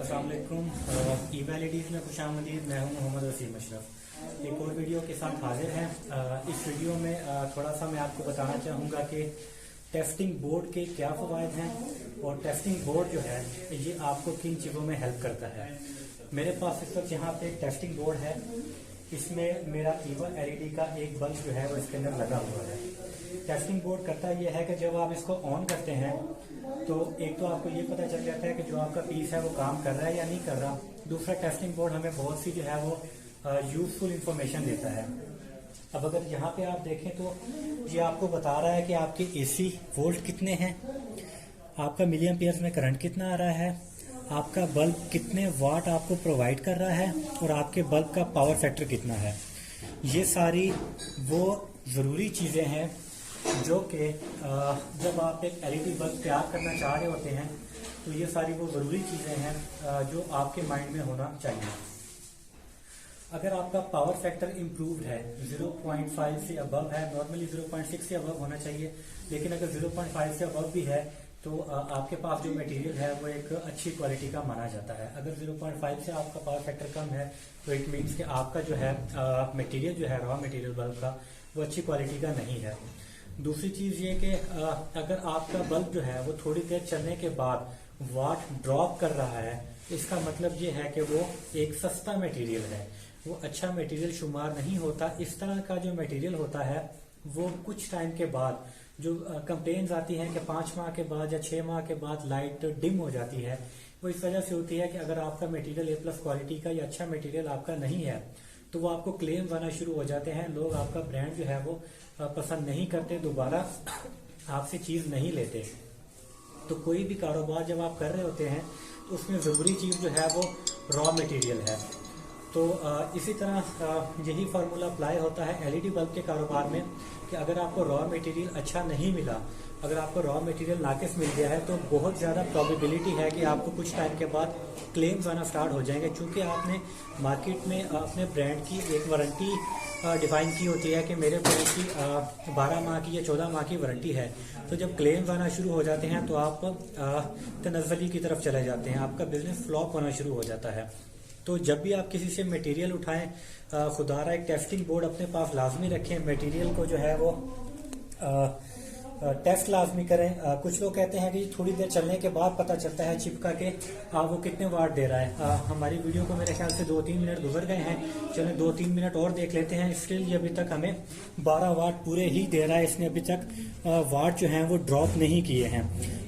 अस्सलाम वालेकुम। ई-वैलिडीज़ में खुशामदीद। मैं हूं मोहम्मद वसीम अशरफ। एक और वीडियो के साथ हाजिर हैं। इस वीडियो में थोड़ा सा मैं आपको बताना चाहूँगा कि टेस्टिंग बोर्ड के क्या फ़वाइद हैं और टेस्टिंग बोर्ड जो है ये आपको किन चीज़ों में हेल्प करता है। मेरे पास इस वक्त यहाँ पे एक टेस्टिंग बोर्ड है। इसमें मेरा ईवा एलईडी का एक बल्ब जो है वो इसके अंदर लगा हुआ है। टेस्टिंग बोर्ड करता यह है कि जब आप इसको ऑन करते हैं तो एक तो आपको ये पता चल जाता है कि जो आपका पीस है वो काम कर रहा है या नहीं कर रहा। दूसरा, टेस्टिंग बोर्ड हमें बहुत सी जो है वो यूजफुल इंफॉर्मेशन देता है। अब अगर यहाँ पे आप देखें तो ये आपको बता रहा है कि आपके एसी वोल्ट कितने हैं, आपका मिली एम्पियर्स में करंट कितना आ रहा है, आपका बल्ब कितने वाट आपको प्रोवाइड कर रहा है और आपके बल्ब का पावर फैक्टर कितना है। ये सारी वो ज़रूरी चीज़ें हैं जो कि जब आप एक एलईडी बल्ब तैयार करना चाह रहे होते हैं तो ये सारी वो ज़रूरी चीज़ें हैं जो आपके माइंड में होना चाहिए। अगर आपका पावर फैक्टर इम्प्रूव्ड है, 0.5 से अबव है, नॉर्मली 0.6 से अबव होना चाहिए, लेकिन अगर 0.5 से अबव भी है तो आपके पास जो मटेरियल है वो एक अच्छी क्वालिटी का माना जाता है। अगर 0.5 से आपका पावर फैक्टर कम है तो इट मीन्स कि आपका जो है मटेरियल जो है रॉ मटेरियल बल्ब का वो अच्छी क्वालिटी का नहीं है। दूसरी चीज़ ये कि अगर आपका बल्ब जो है वो थोड़ी देर चलने के बाद वाट ड्रॉप कर रहा है, इसका मतलब ये है कि वो एक सस्ता मटेरियल है, वो अच्छा मटेरियल शुमार नहीं होता। इस तरह का जो मटेरियल होता है वो कुछ टाइम के बाद जो कंप्लेन्स आती हैं कि 5 माह के बाद या 6 माह के बाद लाइट डिम हो जाती है, वो इस वजह से होती है कि अगर आपका मटेरियल A+ क्वालिटी का या अच्छा मटेरियल आपका नहीं है तो वो आपको क्लेम आना शुरू हो जाते हैं। लोग आपका ब्रांड जो है वो पसंद नहीं करते, दोबारा आपसे चीज़ नहीं लेते। तो कोई भी कारोबार जब आप कर रहे होते हैं तो उसमें ज़रूरी चीज़ जो है वो रॉ मटेरियल है। तो इसी तरह यही फार्मूला अप्लाई होता है एलईडी बल्ब के कारोबार में कि अगर आपको रॉ मटेरियल अच्छा नहीं मिला, अगर आपको रॉ मटेरियल नाकिस मिल गया है तो बहुत ज़्यादा प्रोबेबिलिटी है कि आपको कुछ टाइम के बाद क्लेम्स आना स्टार्ट हो जाएंगे। चूँकि आपने मार्केट में अपने ब्रांड की एक वारंटी डिफाइन की होती है कि मेरे ब्रांड की 12 माह की या 14 माह की वारंटी है, तो जब क्लेम्स आना शुरू हो जाते हैं तो आप तनज़्ज़ुली की तरफ चले जाते हैं, आपका बिजनेस फ्लॉप होना शुरू हो जाता है। तो जब भी आप किसी से मटेरियल उठाएं, खुदारा एक टेस्टिंग बोर्ड अपने पास लाजमी रखें। मटेरियल को जो है वो टेस्ट लाजमी करें। कुछ लोग कहते हैं कि थोड़ी देर चलने के बाद पता चलता है चिपका के वो कितने वाट दे रहा है। हमारी वीडियो को मेरे ख्याल से 2-3 मिनट गुजर गए हैं, चलें 2-3 मिनट और देख लेते हैं। स्टिल ये अभी तक हमें 12 वाट पूरे ही दे रहा है, इसने अभी तक वाट जो है वो ड्रॉप नहीं किए हैं।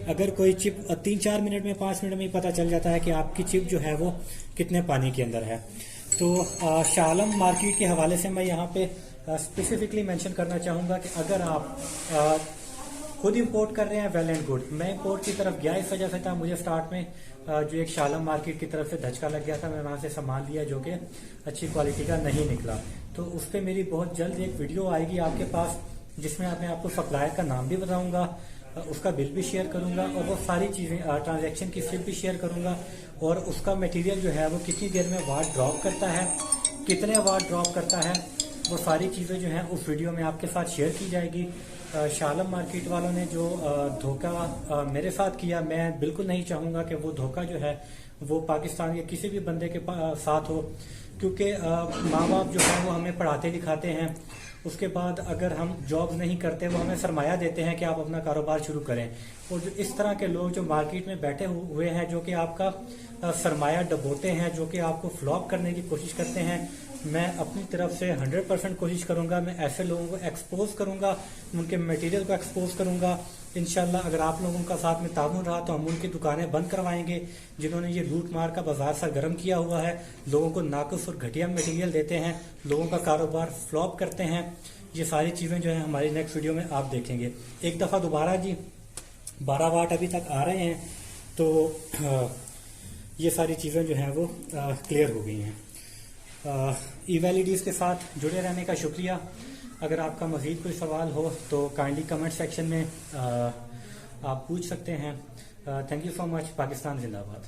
अगर कोई चिप 3-4 मिनट में 5 मिनट में ही पता चल जाता है कि आपकी चिप जो है वो कितने पानी के अंदर है। तो शाह आलम मार्केट के हवाले से मैं यहाँ पे स्पेसिफिकली मेंशन करना चाहूँगा कि अगर आप खुद इंपोर्ट कर रहे हैं, वेल एंड गुड। मैं इंपोर्ट की तरफ गया इस वजह से था, मुझे स्टार्ट में जो एक शाह आलम मार्केट की तरफ से धचका लग गया था, मैं वहाँ से सामान लिया जो कि अच्छी क्वालिटी का नहीं निकला। तो उस पर मेरी बहुत जल्द एक वीडियो आएगी आपके पास जिसमें मैं आपको सप्लायर का नाम भी बताऊँगा, उसका बिल भी शेयर करूंगा और वो सारी चीज़ें ट्रांजैक्शन की स्लिप भी शेयर करूंगा और उसका मटेरियल जो है वो कितनी देर में वाट ड्रॉप करता है, कितने वाट ड्रॉप करता है, वो सारी चीज़ें जो हैं उस वीडियो में आपके साथ शेयर की जाएगी। शाह आलम मार्केट वालों ने जो धोखा मेरे साथ किया, मैं बिल्कुल नहीं चाहूँगा कि वो धोखा जो है वो पाकिस्तान के किसी भी बंदे के साथ हो, क्योंकि माँ बाप जो है वो हमें पढ़ाते लिखाते हैं, उसके बाद अगर हम जॉब नहीं करते वो हमें सरमाया देते हैं कि आप अपना कारोबार शुरू करें। और जो इस तरह के लोग जो मार्केट में बैठे हुए हैं जो कि आपका सरमाया डबोते हैं, जो कि आपको फ्लॉप करने की कोशिश करते हैं, मैं अपनी तरफ से 100% कोशिश करूंगा, मैं ऐसे लोगों को एक्सपोज करूंगा, उनके मटेरियल को एक्सपोज करूंगा। इंशाल्लाह अगर आप लोगों का साथ में ताउन रहा तो हम उनकी दुकानें बंद करवाएंगे जिन्होंने ये लूट मार का बाजार सरगर्म किया हुआ है, लोगों को नाकुस और घटिया मटेरियल देते हैं, लोगों का कारोबार फ्लॉप करते हैं। ये सारी चीज़ें जो है हमारी नेक्स्ट वीडियो में आप देखेंगे। एक दफ़ा दोबारा जी 12 वाट अभी तक आ रहे हैं, तो ये सारी चीज़ें जो हैं वो क्लियर हो गई हैं। ई-वैलिडीज़ के साथ जुड़े रहने का शुक्रिया। अगर आपका मज़ीद कोई सवाल हो तो काइंडली कमेंट सेक्शन में आप पूछ सकते हैं। Thank you so much. Pakistan जिंदाबाद।